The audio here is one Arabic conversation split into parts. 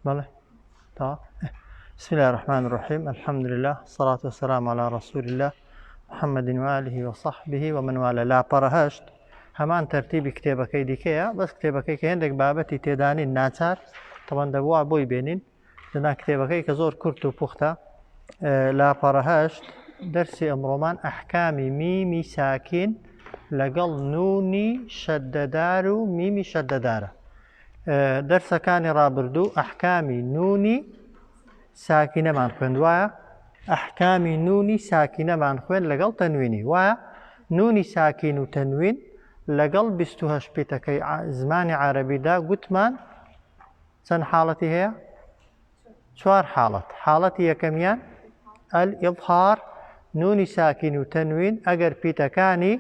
بله تا بسم الله الرحمن الرحيم الحمد لله الصلاة والسلام على رسول الله محمد وآله وصحبه ومن والاه. لا پرهشت همان ترتیبی کتێبەکەی دیکەیە، بەس کتێبەکەی کە هێندێک بابەتی تێدانین ناچار تەوان دەبووە بۆی بێنین لەنا کتێبەکەی کە زۆر کورت و پوختە. لا پەرهەشت دەرسی ئەمڕۆمان ئەحکامی میمی ساکین لەگەڵ نونی شەدەدار و میمی شەدەدارە. دەرسەکانی ڕابردوو ئەحکامی نونی ساکینەمان خوێندوایە، ئەحکامی نونی ساکینەمان خوێن لەگەڵ تەنوینی وایە. نونی ساکین و تەنوین لەگەڵ 28 پێتەکەی زمانی عەرەبیدا گوتمان چەند حاڵەتی هەیە؟ 4 حاڵەت. حاڵەتی یەکەمیان ئەلئیظهار، نونی ساکین و تەنوین ئەگەر پیتەکانی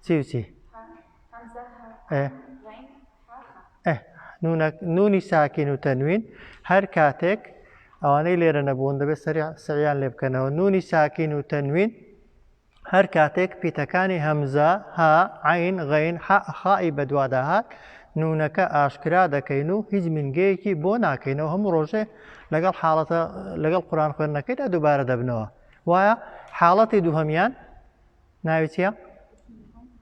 چی و چی؟ نونی ساکین و تەنوین هەر کاتێک ئەوانەی لێرە نەبوون دەبێت سەریان لێ بکەنەوە. نونی ساکین و تەنوین هەر کاتێک پیتەکانی هەمزە، ها، عین، غەین، خائی بەدووادا هات نونەکە ئاشکرا دەکەین و هیچ مینگەیەکی بۆ ناکەینەوە. هەموو ڕۆژێ لەگەڵ حاڵەتە لەگەڵ قورئان خوێندنەکەیدا دووبارە دەبنەوە. وایە حاڵەتی دووهەمیان ناوی چییە؟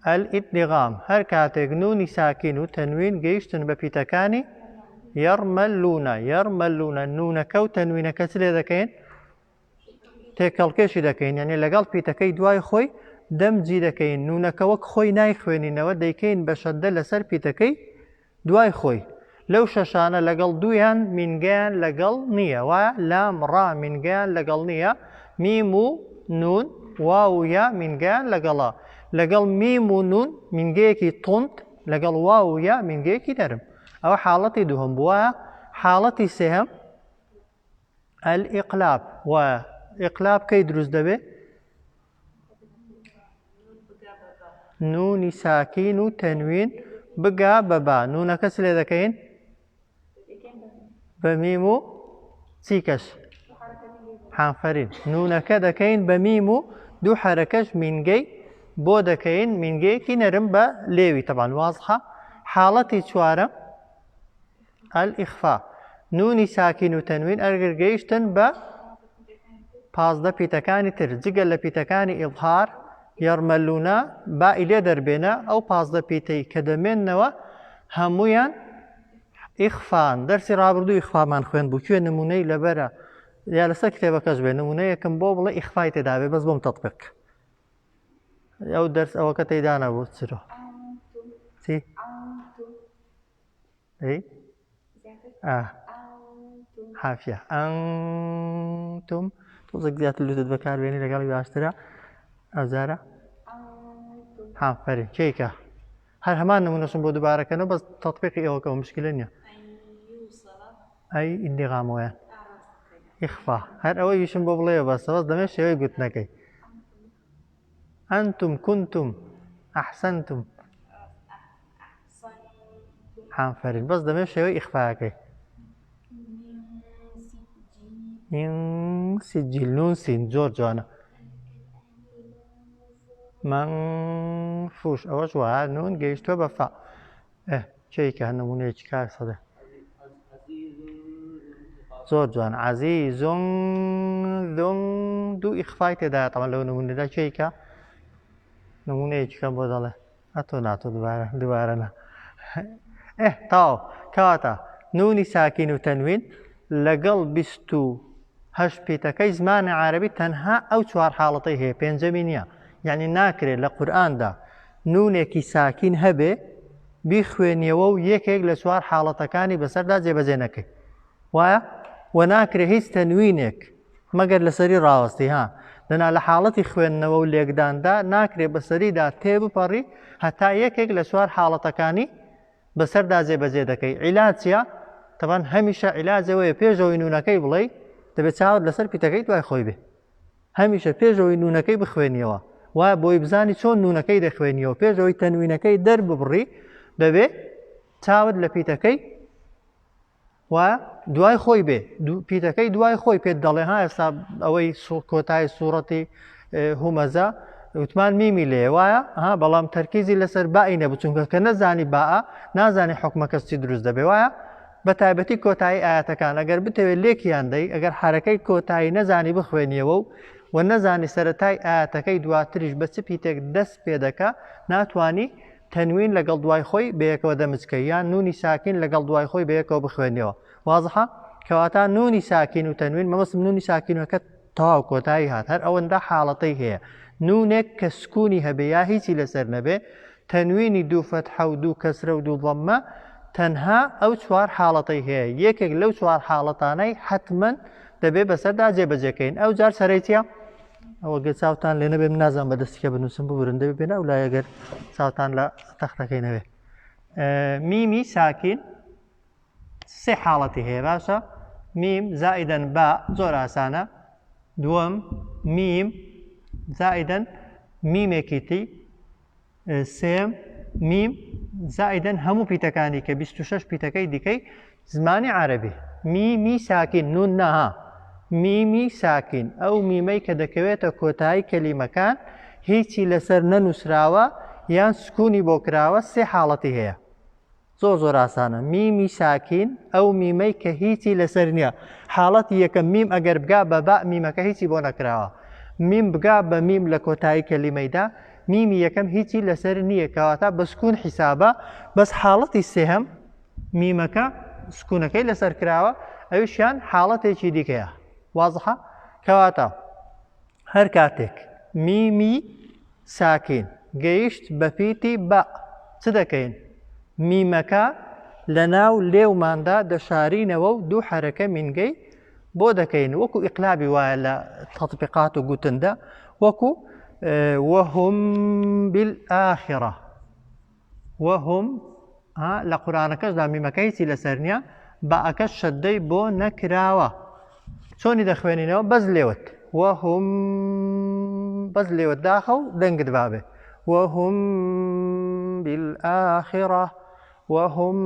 ئەلئیدغام، هەر کاتێک نونی ساکین و تەنوین گەیشتن بە پیتەکانی یەرمەلوونە. یەرمەلوونە نونەکە و تەنوینەکە چ لێ دەکەین؟ تێکەڵکێشی دەکەین، یعنی لەگەڵ پیتەکەی دوای خۆی دەمجی دەکەین. نونەکە وەک خۆی نایخوێنینەوە، دەیکەین بە شەددە لەسەر پیتەکەی دوای خۆی. لەو شەشانە لەگەڵ دوویان مینگەیان لەگەڵ نییە، وایە لام ڕا مینگەیان لەگەڵ نییە، میم و نون واو و یا مینگەیان لەگەڵا. لەگەڵ میم و نون مینگەیەکی تند، لەگەڵ واو و یا مینگەیەکی نەرم. ئەوە حاڵەتی دووهەم بووە. حاڵەتی سێهەم ئەلئیقلاب، وایە ئیقلاب کەی دروست دەبێت؟ نونی ساکین و تەنوین بگا بە با، نونەکە چ لێ دەکەین؟ بە میم و چی کەش؟ حانفەرین. نونەکە دەکەین بە میم و دوو حەرەکەش مینگەی بۆ دەکەین، مینگەیەکی نەرم بە لێوی تەبان وازحە. حاڵەتی چوارەم ئەلئیخفا، نونی ساکین و تەنوین ئەگەر گەیشتن بە 15 پیتەکانی تر جگە لە پیتەکانی ئیظهار یەرمەلوونە بائی لێ دەربێنە، ئەو 15 پیتەی کە دەمێننەوە هەمویان ئیخفان. دەرسی ڕابردوو ئیخفامان خوێن بوو، کوێ نمونەی لەبەرە یا لەسەر کتێبەکەش بێ نمونەیەکم بۆ بڵێ ئیخفای تێدا بێ، بەس بۆم تەطبیق. ئەو دەرس ئەوەکە تێدا نەبوو چرۆ چی؟ حافیە ئەنتم تۆزێک زیاتر لوتت بەکاربێنی لەگەڵی باشترە. ئەوزارە حافەرین کێکە هەر هەمان نمونەشم بۆ دووبارەکەنەوە، بەس تەطبیقی ئەوەکە و مشکلە نییە. ئەی ئیدغامەوەیان ئیخفا، هەر ئەوەی ویشم بۆ بڵێ بەس دەمێت شێوەی گوتنەکەی. ئەنتم كنتم ئەحسەنتم حافەرین، بەس دەمێت شێوەی ئیخفاکەی. من سجل، نون سین زۆر جوانە. منفوش، ئەوەش وایە نون گەیشتووە بە فا. کێکە نمونەیەکی کار سەدە زۆر جوان. عەزیزون ذون دوو ئیخفای تێدایە تەمەن لەو نمونەدا. کێکە نمونەیەکی کەم بۆ دەڵێ ئەتۆ ناتۆ دووبارە نا. تاو کەواتە نونی ساکین و تەنوین لەگەڵ 28 پیتەکەی زمانی عەرەبی تەنها ئەو 4 حاڵەتەی هەیە، پێنجەمی نییە. یعنی ناکرێت لە قورئاندا نونێکی ساکین هەبێ بیخوێنیەوە و یەکێک لە 4 حاڵەتەکانی بەسەردا جێبەجێ نەکەی، وایە؟ و ناکرێت هیچ تەنوینێک مەگەر لەسەری ڕاوەستی. لەنا لە حاڵەتی خوێندنەوە و لێکداندا ناکرێت بەسەریدا تێبپەڕی هەتا یەکێک لە 4 حاڵەتەکانی بەسەردا جێبەجێ دەکەی. عیلاج چییە؟ تەبان هەمیشە عیلاجەوەیە پێشەوەی نونەکەی بڵێ دەبێت چاوت لەسەر پیتەکەی دوای خۆی بێ، هەمیشە پێشەوەی نونەکەی بخوێنیەوە، وایە بۆی بزانی چۆن نونەکەی دەخوێنیەوە. پێشەوەی تەنوینەکەی دەرببڕی دەبێت چاوت لە پیتەکەی وایە دوای خۆی بێ، پیتەکەی دوای خۆی پێت دەڵێ. ئێستا ئەوەی کۆتای سوورەتی هومەزە وتمان میمی لێ وایە، بەڵام تەرکیزی لەسەر بائی نەبوو، چونکە کە نەزانی باە نازانی حکمەکەس چی دروست دەبێ. وایە بەتایبەتی کۆتایی ئاەتەکان ئەگەر بتەوێت لێکیان دەی ئەگەر حرەکەی کۆتایی نەزانی بخوێنیەوە و نەزانی سەرەتای ئاەتەکەی دواتریش بە چ پیتێک دەست پێ دەکا ناتوانی تەنوین لەگەڵ دوای خۆی بەیەکەوە دەمچکە یان نونی ساکین لەگەڵ دوای خۆی بەیەکەوە بخوێنیەوە وازحە کەواتە نونی ساکین و تەنوین مەمەسم نونی ساکینەکە تەواو کۆتایی هات هەر ئەوەندا حاڵەتەی هەیە نونێک کە سکوونی هەبێ یا هیچی لەسەر نەبێ تەنوینی دوو فەتحە و دوو کەسرە و دوو ضەممە تەنها ئەو چوار حاڵەتەی هەیە یەکێک لەو چوار حاڵەتانەی حتمەن دەبێ بەسەردا جێبەجێکەین ئەو جار سەرەیتیە ئەوە گە چاوتان لێ نەبێ نازان بەدەستیکە بنووسم ببورن دەبێ بێنە ئەو لای ئەگەر چاوتان لە تەختەکەی نەوێ میمی ساکین سێ حاڵەتی هەیە باشە میم زائیدەن با زۆر ئاسانە دووەم میم زائیدەن میمێکی تی سێم میم زائیدەن هەموو پیتەکانی کە 26 پیتەکەی دیکەی زمانی عەرەبی میمی ساکین نون نەها میمی ساکین ئەو میمەی کە دەکەوێتە کۆتایی کەلیمەکان هیچی لەسەر نەنووسراوە یان سکوونی بۆ کراوە سێ حاڵەتی هەیە زۆر ئاسانە میمی ساکین ئەو میمەی کە هیچی لەسەر نییە حاڵەتی یەکەم میم ئەگەر بگا بە با میمەکە هیچی بۆ نەکراوە میم بگا بە میم لە کۆتایی کەلیمەیدا میمی یەکەم هیچی لەسەر نییە کەواتە بە سکوون حیسابە بەس حاڵەتی سێهەم میمەکە سکوونەکەی لەسەر کراوە ئەویشیان حاڵەتێکی دیکەیە وازحە کەواتە هەر کاتێک میمی ساکین گەیشت بە پیتی بە چ دەکەین میمەکە لە ناو لێوماندا دەشارینەوە و دوو حرەکە مینگەی بۆ دەکەین وەکو ئیقلابی وایە لە تەطبیقات و گوتندا وەکو وهم بالآخرة وهم لە قورآنەکەشدا میمەکە هیچی لەسەر نییە بەئەکەش شەددەی بۆ نەکراوە چۆنی دەخوێنینەوە بەس لێوت وهم بەس لێوت داخە و دەنگت بابێ وهم بالآخرة وهم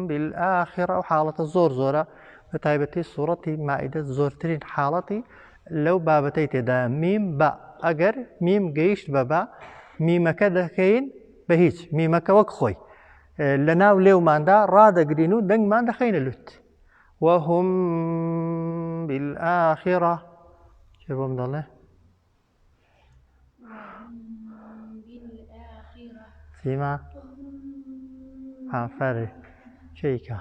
بالآخرة و حاڵەتە زۆرە بە تایبەتی سوورەتی مائیدە زۆرترین حاڵەتی لەو بابەتەی تێدا میم بە ئەگەر میم گەیشت بە با میمەکە دەکەین بە هیچ میمەکە وەک خۆی لە ناو لێوماندا ڕادەگرین و دەنگمان دەخەینە لوت وهم بالآخرة چێ بۆم دەڵێ سیما ئافەری چیکە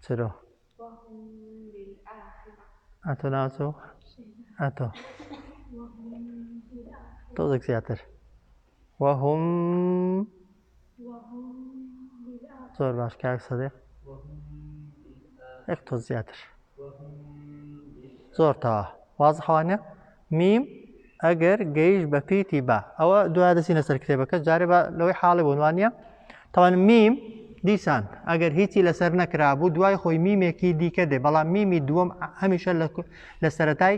چرۆ ئەتۆ ناچۆ ئەتۆ تۆزێک زیاتر وهم زۆر باش کاک سەدیق یەک تۆ زیاتر زۆر تەوا وازحەوانە میم ئەگەر گەیشت بە پیتی با ئەوە دوای دەچینە سەر کتێبەکە جارێ بە لەوەی حاڵی بوون وانە تەوان میم دیسان ئەگەر هیچی لەسەر نەکرابوو دوای خۆی میمێکی دیکە دێ بەڵام میمی دووەم هەمیشە لە سەرەتای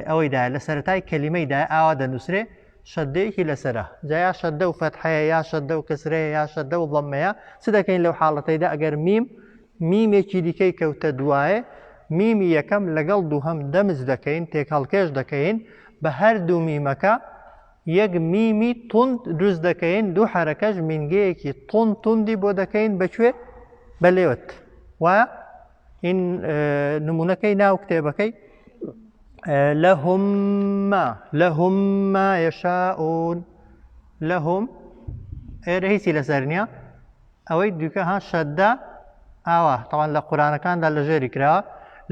ئەوەیدا لە سەرەتای کەلیمەیدا ئاوا دەنووسرێ شەددەیەکی لەسرە جا یا شەددە و فەتحەیە یا شەددە و کەسرەیە یا شەددە و ضەممەیە چ دەکەین لەو حاڵەتەیدا ئەگەر میمێکی دیکەی کەوتە دوایە میمی یەکەم لەگەڵ دووهەم دەمج دەکەین تێکهەڵکێش دەکەین بە هەردوو میمەکە یەک میمی توند دروست دەکەین دوو حرەکەش مینگەیەکی توندی بۆ دەکەین بەکوێ بە لێوت وایە این نمونەکەی ناو کتێبەکەی لەهم ما یەشاؤون لەهم ئێرە هیچی لەسەر نییە ئەوەی دووکە ها شەددە ئاوا تەوان لە قورآنەکاندا لە ژێری کراوە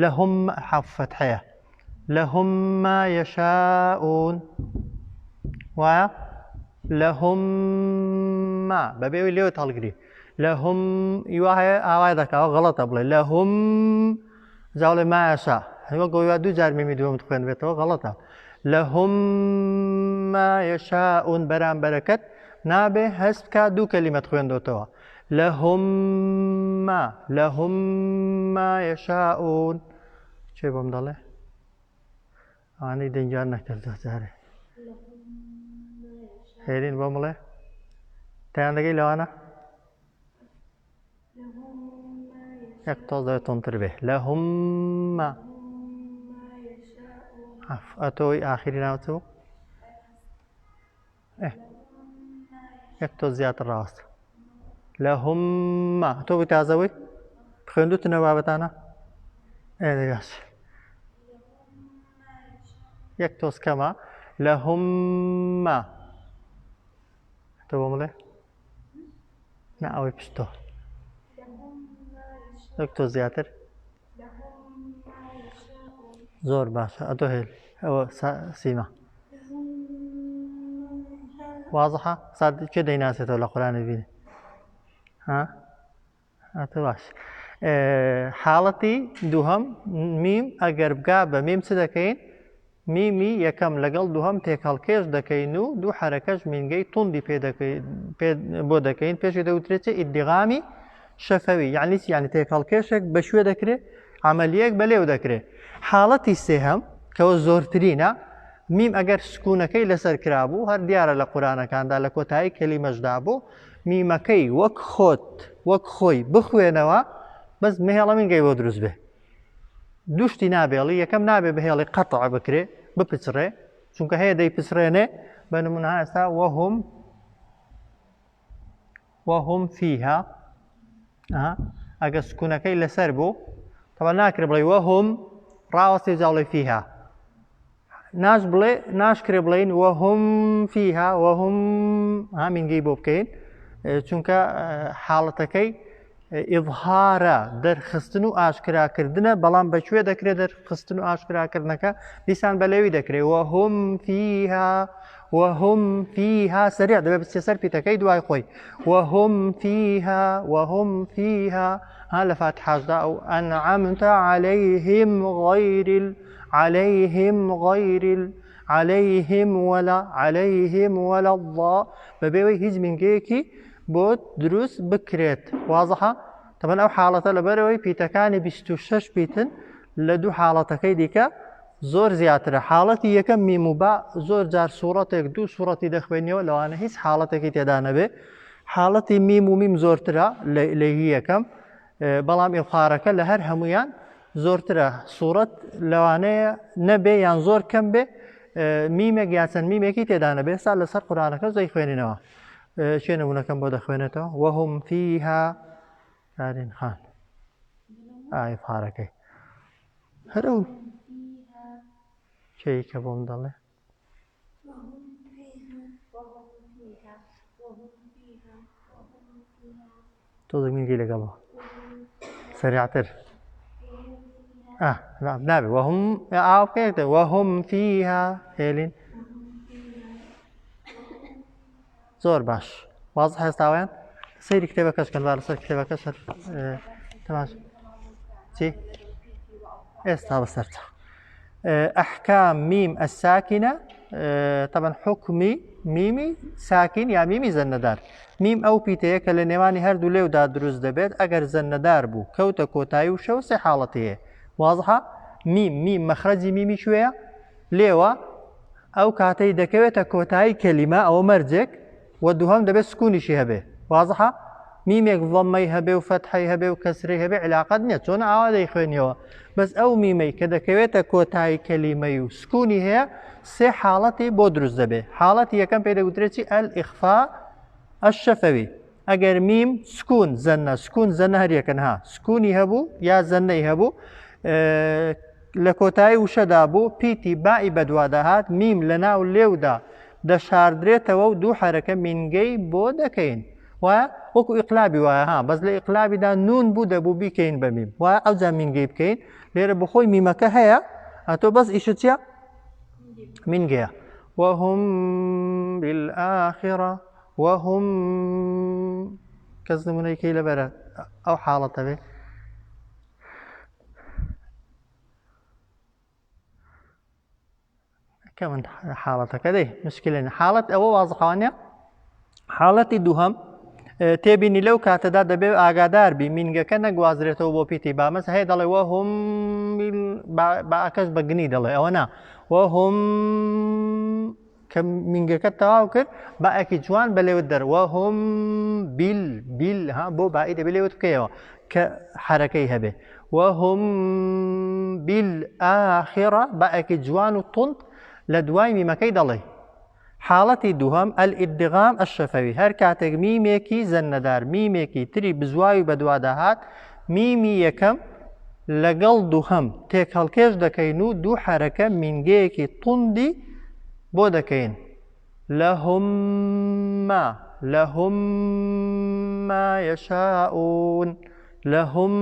لەهم حەفتحەیە لەهم ما یەشاؤون وایە لەهم ما بەبێوی لێوت هەڵگری لەهم ئیوا هەیە ئاوای دەکاوە غەڵەتە بڵێ لەهم جاوڵێ ما یەشا هەیوە گۆیوا دوو جار میمی دووەمت خوێنبێتەوە غەڵەتە لەهم ما یەشاؤون بەرامبەرەکەت نابێ هەست بکە دوو کەلیمەت خوێندۆتەوە لەهم ما یەشاؤون چێ بۆم دەڵێ ئەوانەی دەنگیان نەکردوە جارێ هێرین بۆ بڵێ تیان دەگەی لەوانە یەک تۆز دەوێت تۆنتر بێ لەهم ئەتۆی ئاخری ناوچوو يكتو زيادة الراس لهم تو بتازوي خوێندو تنەوابەتانە ئێدەگاش یەک تۆز کەمە لەهم تۆ بۆ مڵێ نە ئەوەی پشتۆ یەک تۆ زیاتر زۆر باشە ئەتۆ هێل ئەوە سیمە وازحە ساد کێ دەیناسێتەوە لە قورئانە بینێ ها ئەتۆ باش حاڵەتی دووهەم میم ئەگەر بگا بە میم چ دەکەین میمی یەکەم لەگەڵ دووهەم تێکەڵکێش دەکەین و دوو حەرەکەش مینگەی توندی بۆ دەکەین پێشی دەوترێت ئیدغامی شەفەوی یعنی چی یعنی تێکەڵکێشێک بە شوێ دەکرێت عەمەلیەک بەلێو دەکرێت حاڵەتی سێهەم کەەوە زۆرترینە میم ئەگەر سکوونەکەی لەسەر کرابوو هەر دیارە لە قورئانەکاندا لە کۆتایی کەلیمەشدا بوو میمەکەی وەک خۆت وەک خۆی بخوێنەوە بەس مهێڵە مینگەی بۆ دروست بێ دووشتی نابێڵی یەکەم نابێ بهێڵی قەتع بکرێ بپچڕێ چونکە هەیە دەیپچڕێنێ بە نمونە ئێستا وەهم فیها ئەگە سکوونەکەی لەسەر بوو تەوا ناکرێ بڵێ وەهم ڕاوەستی جاڵی فیها ناشکرێ بڵێن وەهم فیها وەهم مینگەی بۆ بکەین چونکە حاڵەتەکەی ئیظهارە دەرخستن و ئاشکراکردنە بەڵام بەکوێ دەکرێت دەرخستن و ئاشکراکردنەکە دیسان بەلێوی دەکرێت وەهم فیها سەریع دەبێت بچێ سەر پیتەکەی دوای خۆی وەهم فیها ها لە فاتحاشدا ئەو ئەنعەمتە عەلەیهیم وەلا الضا بەبێوەی هیچ مینگەیەکی بۆ دروست بکرێت وازحە تەبەن ئەو حاڵەتە لەبەرەوەی پیتەکانی 26 پیتن لە دوو حاڵەتەکەی دیکە زۆر زیاترە حاڵەتی یەکەم میم و با زۆر جار سوورەتێک دوو سوورەتی دەخوێنیەوە لەوانە هیچ حاڵەتێکی تێدا نەبێ حاڵەتی میم و میم زۆرترە لە یەکەم بەڵام ئیظهارەکە لە هەر هەمویان زۆرترە سوورەت لەوانەیە نەبێ یان زۆر کەم بێ میمێک یا چەند میمێکی تێدا نەبێ سا لەسەر قورئانەکە زۆی خوێنینەوە چێ نمونەکەم بۆ دەخوێنێتەوە وەهم فیها کارین خان ئیظهارەکەی هەرو کێی کە بۆم دەڵێ تۆزێک مینگەی لەگەڵەوە سەریعتر نابێ وەهم ئاوکەیەکتە وەهم فیها هێلین زۆر باش واز هێستاویان سەیری کتێبەکەش کەن لەسەر کتێبەکەش تەماش چی ئێستا بەسەرچە ئەحکام میم الساکینە طبعا حکمی میمی ساکین یا میمی زەنەدار میم ئەو پیتەیە کە لە نێوانی هەردوو لێودا دروست دەبێت ئەگەر زەنەدار بوو کەوتە کۆتایی و شەو سێ حاڵەتی هەیە وازحە میم مەخرەجی میمی کوێیە لێوە ئەو کاتەی دەکەوێتە کۆتایی کەلیمە ئەوە مەرجێک و دووهەم دەبێت سکونیشی هەبێ وازحە میمێک ضەممەی هەبێ و فەتحەی هەبێ و کەسرەی هەبێ علاقەت نییە چۆن ئاوا دەیخوێنیەوە بەس ئەو میمەی کە دەکەوێتە کۆتایی کەلیمەی و سکونی هەیە سێ حاڵەتی بۆ دروست دەبێ حاڵەتی یەکەم پێ دەگوترێتی ئەلئیخفا الشەفەوی ئەگەر میم سکون زەنە هەر یەکەن سکونی هەبوو یا زەنەی هەبوو لە کۆتایی وشەدا بوو پیتی بائی بەدوا دەهات میم لە ناو لێودا دەشاردرێتەوە و دوو حەرەکە مینگەی بۆ دەکەین وایە وەکو ئیقلابی وایە بەس لە ئیقلابیدا نون بوو دەبوو بیکەین بە میم وایە ئەوجا مینگەی بکەین لێرە بخۆی میمەکە هەیە ئەتۆ بەس ئیشت چییە مینگەیە وەهم بالآخرە وەهم کەس نمونەیەکەی لەبەرە ئەو حاڵەتە بێ من حاڵەتەکە دەی مشکلێن حاڵەت ئەوە وازحوانە حاڵەتی دووهەم تێبینی لەو کاتەدا دەبێت ئاگادار بی مینگەکە نەگوازرێتەوە بۆ پیتی بامەس هەیە دەڵێ وەهم باکەش بەگنی دەڵێ ئەوە نا وەهم کە مینگەکە تەواو کرد باەکی جوان بەلێوت دەر وەهم بیل بۆ بائی دەبێت لێوت بکەیەوە کە حەرەکەی هەبێ وەهم بالآخرە باەکی جوان و تند لە دوای میمەکەی دەڵێ حاڵەتی دووهەم ئەلئیدغام ئەشەفەوی هەر کاتێک میمێکی زەنەدار میمێکی تری بزواوی بەدوادەهات میمی یەکەم لەگەڵ دووهەم تێک هەڵکێش دەکەین و دوو حەرەکە مینگەیەکی توندی بۆ دەکەین لەهم ما یەشاؤون لەهم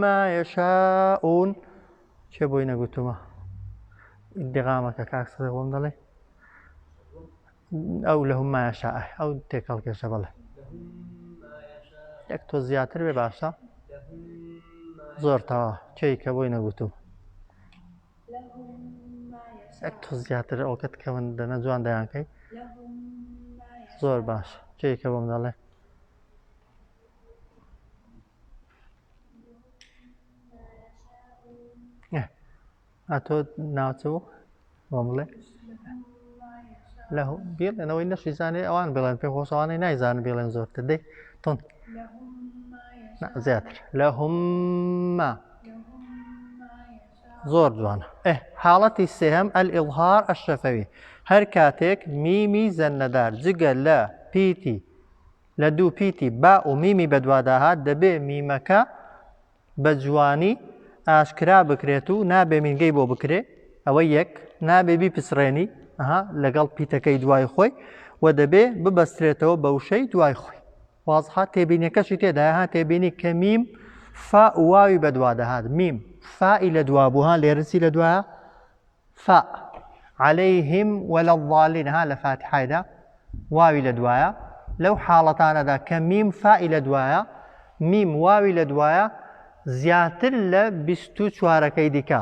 ما یەشاؤون چێ بۆی نەگوتومە ئیدغامەکە کاک سەدەق بۆم دەڵێ ئەو لەهم ما یەشاء ئەو تێک هەڵکێشە بەڵێ یەک تۆ زیاتر بێ باشە زۆر تەوا چێی کە بۆی نەگوتوم یەک تۆ زیاتر ئەوکەت کە من دەنە جوان دەیانکەی زۆر باش چێی کە بۆم دەڵێ ئەتۆ ناوچە بوو بۆم بڵێ بێڵێنەوەی نەشی زانێ ئەوان بڵێن پێ خۆشەوانەی نایزانن بێڵێن زۆرتر دەی تۆن زیاتر لەهم زۆر جوانە حاڵەتی سێهەم ئەلئیظهار ئەشەفەوی هەر کاتێک میمی زەنەدار جگە لە پیتی لە دوو پیتی با و میمی بەدواداهات دەبێ میمەکە بە جوانی ئاشکرا بکرێت و نابێ مینگەی بۆ بکرێ ئەوە یەک نابێ بیپسڕێنی لەگەڵ پیتەکەی دوای خۆی و دەبێ ببەسترێتەوە بە وشەی دوای خۆی وازحە تێبینیەکەشی تێدایە تێبینی کە میم فا واوی بەدوادەهات میم فائی لە دوابووها لێرسی لە دوایە فا عليهم ولا الضالين لە فاتحایدا واوی لە دوایە لەو حاڵەتانەدا کە میم فائی لە دوایە میم واوی لە دوایە زیاتر لە 24ەکەی دیکە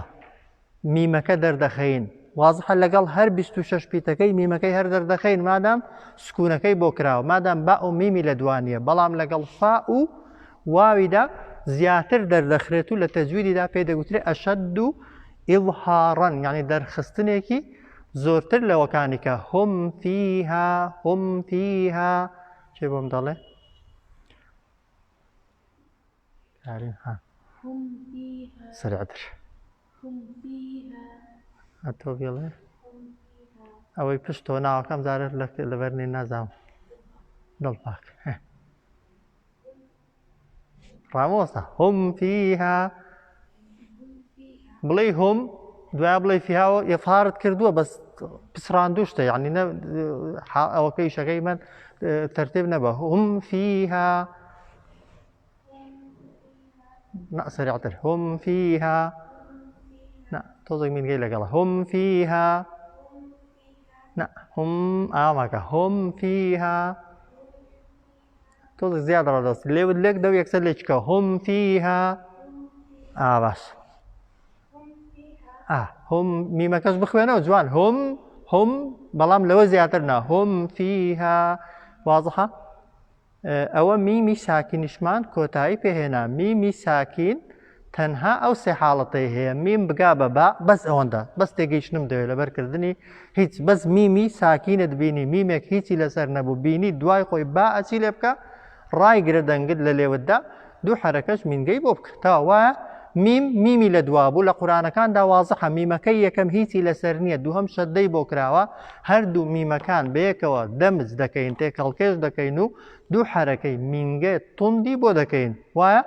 میمەکە دەردەخەین وازحە لەگەڵ هەر 26 پیتەکەی میمەکەی هەر دەردەخەین مادام سکوونەکەی بۆ کراوە مادام با و میمی لە دوانیە بەڵام لەگەڵ فا و واویدا زیاتر دەردەخرێت و لە تەجویدیدا پێی دەگوترێت ئەشەد و ئیظهاڕەن یعنی دەرخستنێکی زۆرتر لەوەکانی کە هم فیها چێ بۆم دەڵێ سرعتر ئەتۆ بێڵێ ئەوەی پشتۆ ناوەکەم زارت لەبەرنی نازام دڵپاک ڕامۆستا هم فیها بڵێ هم دوای بڵێ فیهاوە ئیظهارت کردووە بەس پسڕاندوشتە یعنی ئەوەکەی شەکەی من تەرتیب نەبە هم فیها سريعتر هم فيها تۆزێک مینگەی لەگەڵە هم فيها هم ئاماکە هم فيها تۆزێک زیاد ڕادەست لێوت لێک دەو یەکسەر لێچکە هم فيها باش هم میمەکەش بخوێنەوە جوان هم بەڵام لەوە زیاتر نا هم فيها واضحە ئەوە میمی ساکینیشمان کۆتایی پێهێنا میمی ساکین تەنها ئەو سێ حاڵەتەی هەیە میم بگا بە با بەس ئەوەندە بەس تێگەیشتنم دەوێت لەبەرکردنی هیچ بەس میمی ساکینت بینی میمێک هیچی لەسەر نەبوو بینی دوای خۆی با ئەچی لێ بکە ڕایگرە دەنگت لە لێوتدا دوو حەرەکەش مینگەی بۆ بکە تاوە وایە میمی لە دوابوو لە قورآنەکاندا وازەحە میمەکەی یەکەم هیچی لەسەر نییە دووهەم شەدەی بۆ کراوە هەردوو میمەکان بەیەکەوە دەمج دەکەین تێک هەڵکێش دەکەین و دوو حەرەکەی مینگە توندی بۆ دەکەین وایە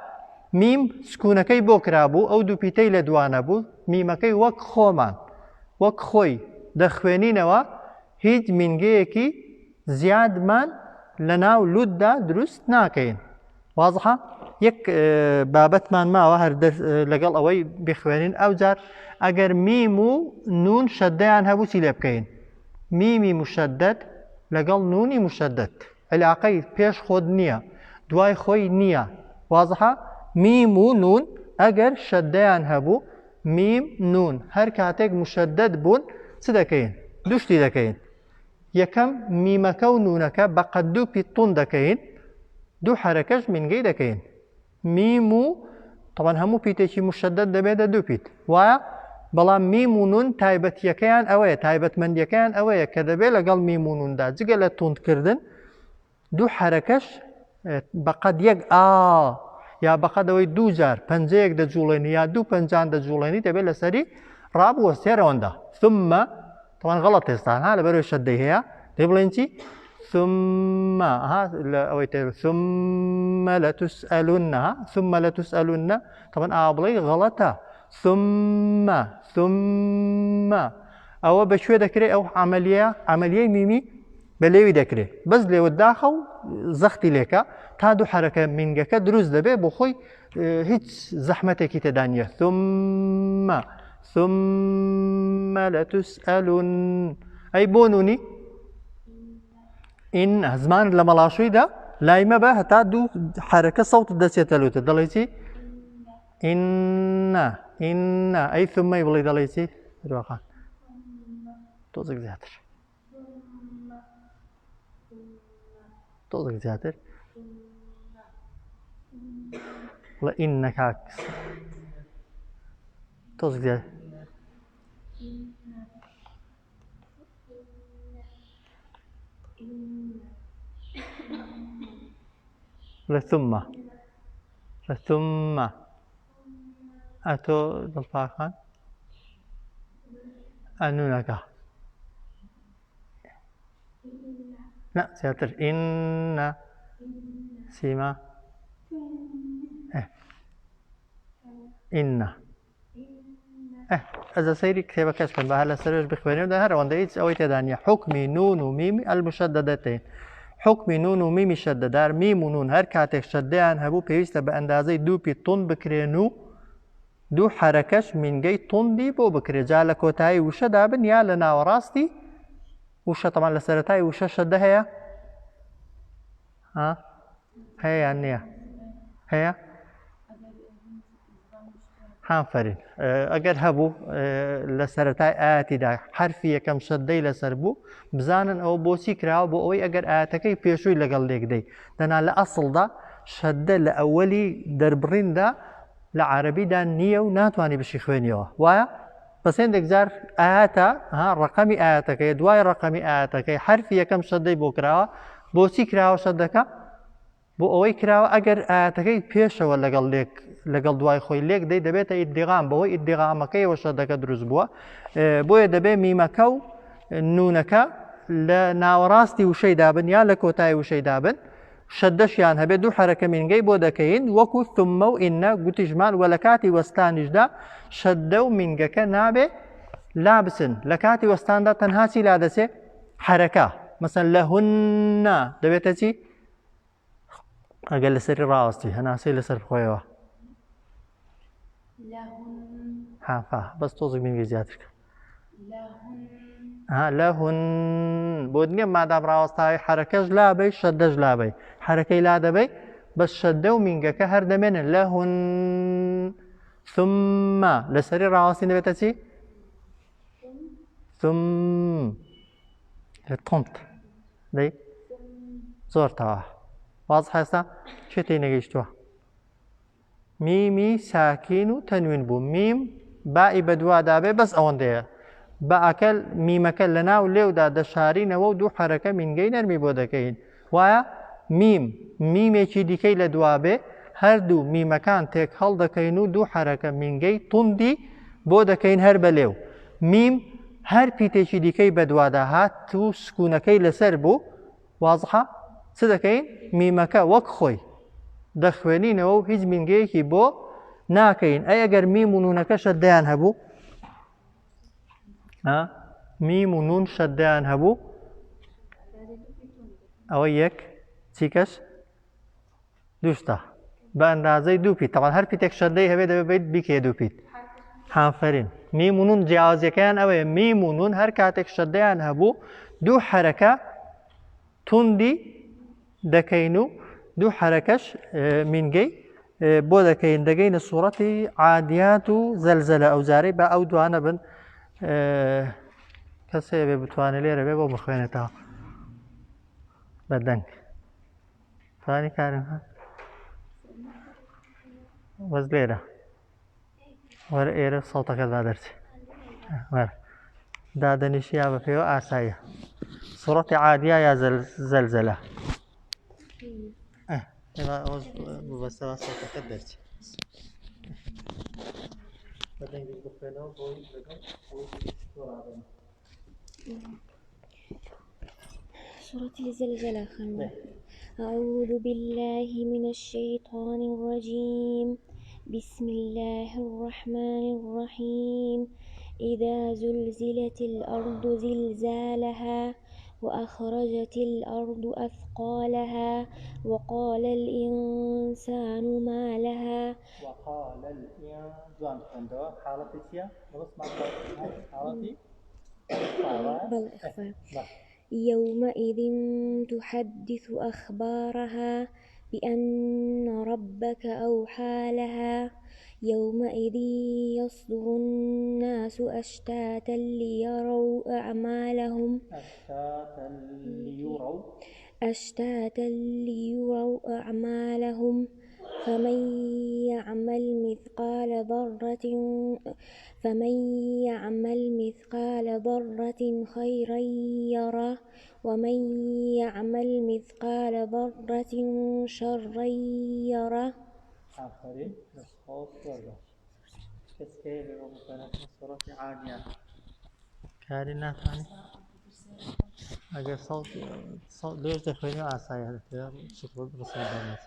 میم سکوونەکەی بۆ کرابوو ئەو دوو پیتەی لە دوانە بوو میمەکەی وەک خۆمان وەک خۆی دەخوێنینەوە هیچ مینگەیەکی زیادمان لە ناو لوددا دروست ناکەین وازحە یەک بابەتمان ماوە هەر لەگەڵ ئەوەی بخوێنین ئەو جار ئەگەر میم و نون شەدەیان هەبوو چی لێ بکەین میمی مشەدەد لەگەڵ نونی مشەدەد علاقەی پێش خۆت نییە دوای خۆی نییە وازحە میم و نون ئەگەر شەدەیان هەبوو میم نون هەر کاتێک مشەدەد بوون چ دەکەین دوشتی دەکەین یەکەم میمەکە و نونەکە بە قەدوو پیتون دەکەین دوو حەرەکەش مینگەی دەکەین میم و طبعا هەموو پیتێکی مشەدەد دەبێتە دوو پیت وایە بەڵام میم و نون تایبەتیەکەیان ئەوەیە تایبەتمەندیەکەیان ئەوەیە کە دەبێت لەگەڵ میم و نوندا جگە لە توندکردن دوو حەرەکەش بەقەد یەک یا بەقەدەوەی دوو جار پەنجەیەک دەجوڵێنی یا دوو پەنجان دەجوڵێنی دەبێت لەسەری ڕابوەستێرەوەندا ثم طبعا غلط استان ها لبرو شدي هي تبلينتي ثم ها أويتر ثم لتسألن ثم لتسألن طبعا أبلي غلطة ثم أو بشوي ذكري أو عملية ميمي بليوي ذكري بس لو الداخل زختي لك تادو حركة من جك دروز دبي بخوي هيج زحمتك تدانية ثم لتسألن أي بونوني إن زمان لما لاشوي ده لايما به تادو حركة صوت دسية تلوت دليتي إن أي ثم يبلي دليتي رواقان توزق زيادر توزق زيادر لا إنك عكس توزق زيادر لثم أتو بالفاقان أنونك لا سياتر إن سيما إن إذا سيري كتابة كشفا بهلا سرج بخبرين ده هر ونديت أوي تدانية حكم نون وميم المشددتين حكم نون وميم شددار ميم ونون هر كاتك شديان هبو بيوست بأندازي دو بيطن بكرينو دو حركش من جاي طن دي بو بكري جالك وتاي وشا دابن يا لنا وراستي وشا طبعا لسرتاي وشا شد هيا ها هيا النية هيا حانفرين اگر هبو لسرتاي آتي دا حرفي كم شدي لسربو بزانن او بوسي كراو بو اوي اگر آتكي بيشوي لقل ديك دي دانا لأصل دا شد لأولي دربرين دا لعربي دا نية وناتواني بشي خوينيوه وايا بس عندك زار آتا ها رقمي آتا كي دواي رقمي آتا كي حرفي كم شدي بو كراوه بوسي كراوه شدكا بو اوي كراوه اگر آتا كي بيشا ولا لقل دواي خوي ليك دي دبيتا ادغام بوي ادغام كي وشدكا دروز بوا بوي دبي ميمكو نونكا لناوراستي وشي دابن يا لكوتاي وشي دابن شدش يعني هبه دو حركة من جاي بودا كين وكو ثم وإن قلت جمال ولكاتي وستانج دا شدو من جاكا نابه لابسن لكاتي وستان دا تنهاسي لادسه حركة مثلا لهن دبيتتي أقل سر راستي هنا سي لسر خويوه لهن ها بس توزق من جاي زيادتك لهن بودنيا ما دام راوستاي حركة جلابي شد جلابي حركة لا دبي بس شدو من جاك هر دمن لهن ثم لسري راوستي نبتتي ثم الطنط دي زورتها واضح هسا شتي نجيشتوها ميمي ساكين تنوين بو ميم باء بدوا دابي بس اون ديه بأكل ميمكل لنا وليو دا دشارين ودو حركة من جينر مي بودكين ويا ميم يجي ديكي لدوابه هر دو ميمكان تك هل دكينو دو حركة من جي طندي بودكين هر بليو ميم هر بيتيجي ديكي بدوادا هات تو سكونكي لسربو واضحة سدكين ميمكا وكخوي دخوانين او هيج من جي بو ناكين اي اگر ميم ونونكا شديان هبو ميم ونون شدان هبو او يك تيكش دوشتا باندازي دو بيت طبعا هر بيتك شدي هبه دبي بيت بيكي دو بيت حافرين ميم ونون جاوز كان او ميم ونون هر كاتك شدان هبو دو حركة تندي دكينو دو حركش من جي بو دكين دكين الصورة عاديات زلزلة او زاربة او دوانا بن کسی به بتوانه لیره به با مخوینه تا بدنگ توانی کارم ها وز لیره ور ایره صوتك دادرتي ور دادنشي يا بفيو آسايا صورة عادية يا زلزلة إذا بس صوتك دادرتي بدنگ بخوینه و بوی بگم سورة الزلزلة. أعوذ بالله من الشيطان الرجيم. بسم الله الرحمن الرحيم. إذا زلزلت الأرض زلزالها وأخرجت الأرض أثقالها وقال الإنسان ما لها. وقال الإنسان عندها حالة فيها حالة بل إخفاء. يومئذ تحدث أخبارها بأن ربك أوحى لها. يومئذ يصدر الناس أشتاتا ليروا أعمالهم فمن يعمل مثقال ذرة خيرا يره ومن يعمل مثقال ذرة شرا يره. آخرين نسخوف ورده كسكيل ومكانت نصرة عادية كارينات يعني أجل صوت ليش دخلني عصاية هذا شكل رسول الله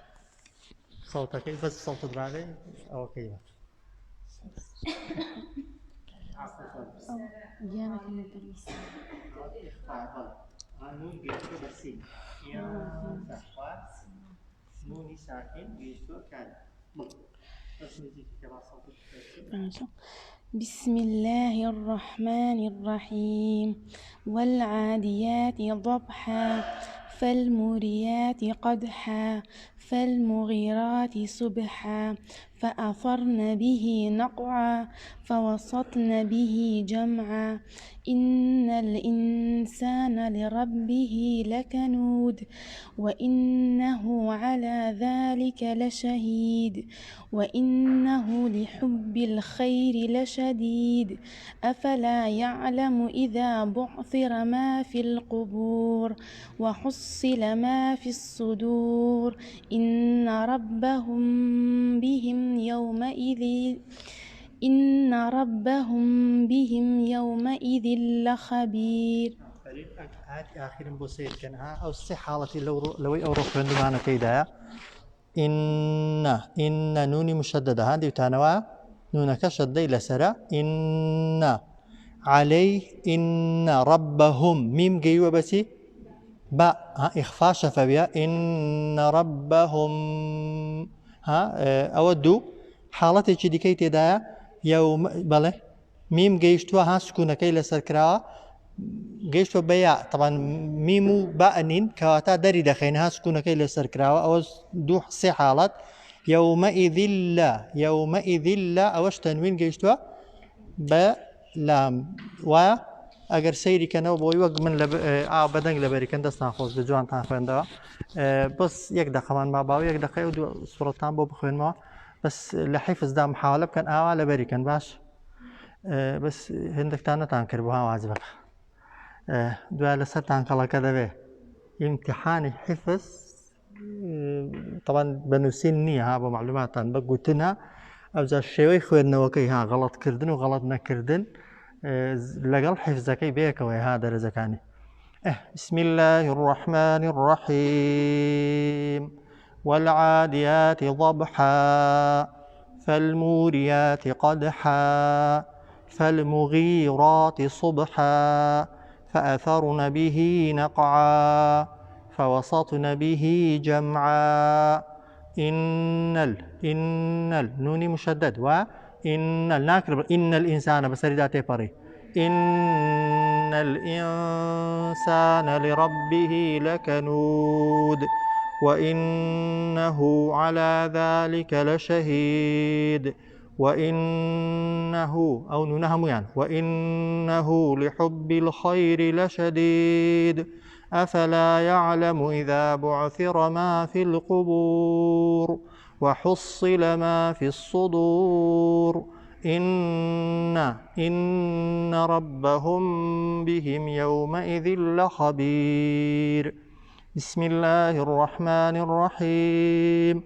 صوتك بس صوت بعدين أو كيف جامع المدرس نون بيسو بسين يا سحوات نوني ساكن بيسو كان بسم الله الرحمن الرحيم والعاديات ضبحا فالموريات قدحا فالمغيرات صبحا فأثرن به نقعا فوسطن به جمعا إن الإنسان لربه لكنود وإنه على ذلك لشهيد وإنه لحب الخير لشديد أفلا يعلم إذا بعثر ما في القبور وحصل ما في الصدور إن ربهم بهم يومئذ لخبير. آخر بسيط كانها أو حالة لو أوروح عندما كيدا إن نوني مشددة هذه تانوا نون كشد إلى سرا إن عليه إن ربهم ميم جيوة بسي باء إخفاء شفوية إن ربهم أودو حالتي كذي كي تدا يوم بله ميم جيشتوا سكونة كي لسكرا جيشتوا بيع طبعا ميمو بأنين كواتا دري دخينها سكونة كي لسكرا أو دو سي حالات يومئذ لا أوش تنوين جيشتوا بلام و اگر سیری کنه و بوی وقت من بدنگ لبری کن دست نخواست به جوان تان خونده بس یک دقیقه من ما باو یک دقیقه و دو صورتان بو بخوین ما بس لحفظ دا محاوله بکن لبری کن باش بس هندك تانا تانكر بها واجبك دو لسر تانكلا كذا به امتحان حفظ طبعا بنوسيني ها بمعلومات بقولتنا او ذا الشيء خوينا وكي ها غلط كردن وغلط نكردن لقل حفظكي بيك وهذا رزقاني بسم الله الرحمن الرحيم والعاديات ضبحا فالموريات قدحا فالمغيرات صبحا فأثرن به نقعا فوسطن به جمعا إن نوني مشدد إن الناكر إن الإنسان بسرداتي بري إن الإنسان لربه لكنود وإنه على ذلك لشهيد وإنه أو ننهم يعني وإنه لحب الخير لشديد أفلا يعلم إذا بعثر ما في القبور وحصل ما في الصدور إن ربهم بهم يومئذ لخبير بسم الله الرحمن الرحيم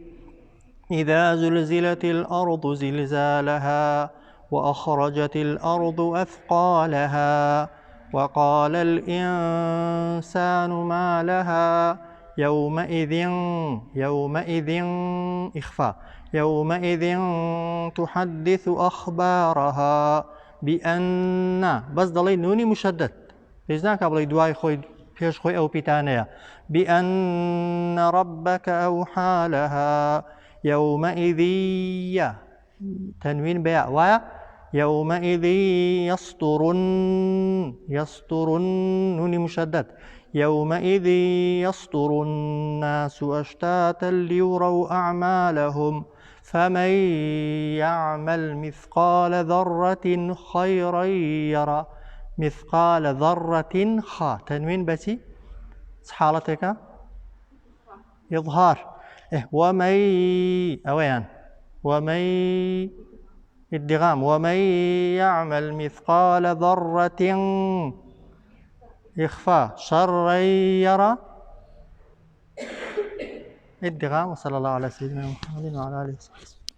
إذا زلزلت الأرض زلزالها وأخرجت الأرض أثقالها وقال الإنسان ما لها يومئذ إخفاء يومئذ تحدث أخبارها بأن بس ضلي نوني مشدد لذلك أبلي دواي خوي بيش خوي أو بيتانيا بأن ربك أوحى لها يومئذ تنوين بياء ويا يومئذ يصطرن نون مشدد يومئذ يصطر الناس أشتاتا ليروا أعمالهم فمن يعمل مثقال ذرة خيرا يرى مثقال ذرة تنوين بسي حالتك إظهار ومن الدغام ومن يعمل مثقال ذرة إخفاء شرا يرى الدغام. وصلى الله على سيدنا محمد وعلى آله وصحبه.